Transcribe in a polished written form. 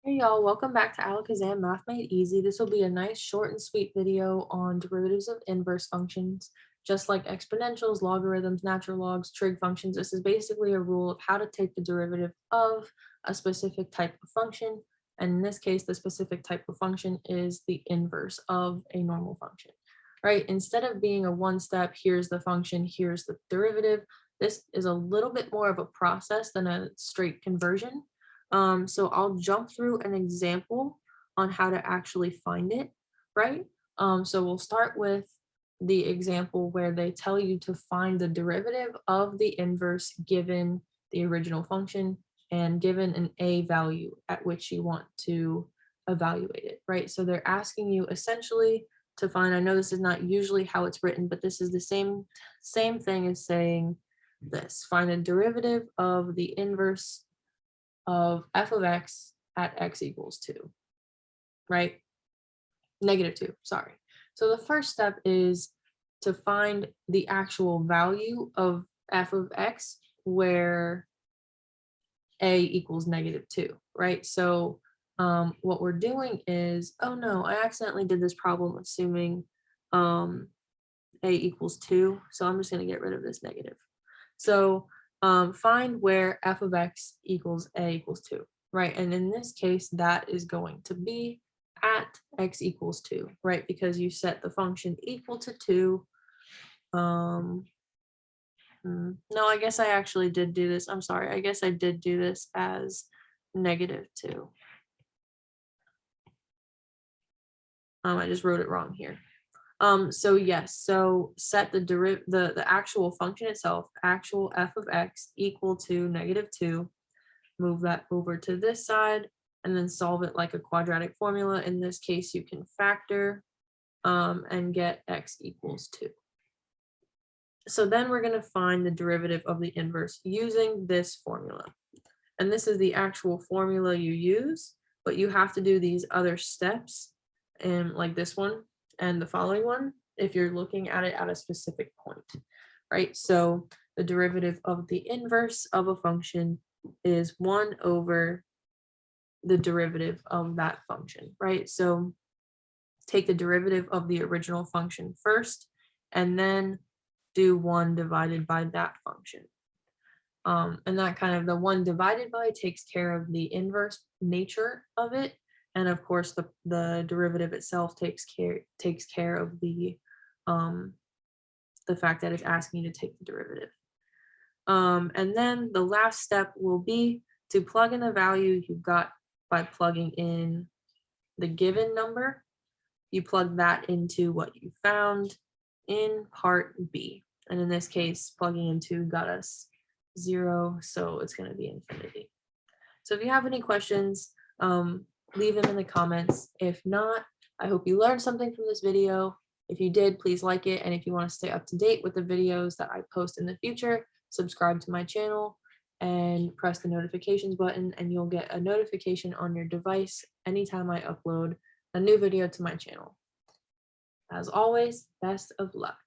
Hey y'all, welcome back to Alakazam Math Made Easy. This will be a nice short and sweet video on derivatives of inverse functions. Just like exponentials, logarithms, natural logs, trig functions, this is basically a rule of how to take the derivative of a specific type of function. And in this case, the specific type of function is the inverse of a normal function, right? Instead of being a one-step, here's the function, here's the derivative, this is a little bit more of a process than a straight conversion. So I'll jump through an example on how to actually find it, right? So we'll start with the example where they tell you to find the derivative of the inverse given the original function and given an a value at which you want to evaluate it, right? So they're asking you essentially to find, I know this is not usually how it's written, but this is the same thing as saying this, find a derivative of the inverse of f of x at x equals 2, right? Negative 2, sorry. So the first step is to find the actual value of f of x where a equals negative 2, right? So what we're doing is, oh no, I accidentally did this problem assuming a equals 2, so I'm just going to get rid of this negative. So find where f of x equals a equals 2, right? And in this case, that is going to be at x equals 2, right? Because you set the function equal to 2. No, I guess I actually did do this. I'm sorry. I guess I did do this as negative 2. I just wrote it wrong here. So yes, so set the actual function itself, actual f of x equal to negative 2, move that over to this side, and then solve it like a quadratic formula. In this case, you can factor and get x equals 2. So then we're going to find the derivative of the inverse using this formula. And this is the actual formula you use, but you have to do these other steps, and like this one and the following one if you're looking at it at a specific point, right? So the derivative of the inverse of a function is 1 over the derivative of that function, right? So take the derivative of the original function first, and then do 1 divided by that function. And that kind of the 1 divided by takes care of the inverse nature of it. And of course, the derivative itself takes care of the fact that it's asking you to take the derivative. And then the last step will be to plug in the value you got by plugging in the given number. You plug that into what you found in part B. And in this case, plugging in 2 got us 0, so it's going to be infinity. So if you have any questions, leave them in the comments. If not, I hope you learned something from this video. If you did, please like it. And if you want to stay up to date with the videos that I post in the future, subscribe to my channel and press the notifications button, and you'll get a notification on your device anytime I upload a new video to my channel. As always, best of luck.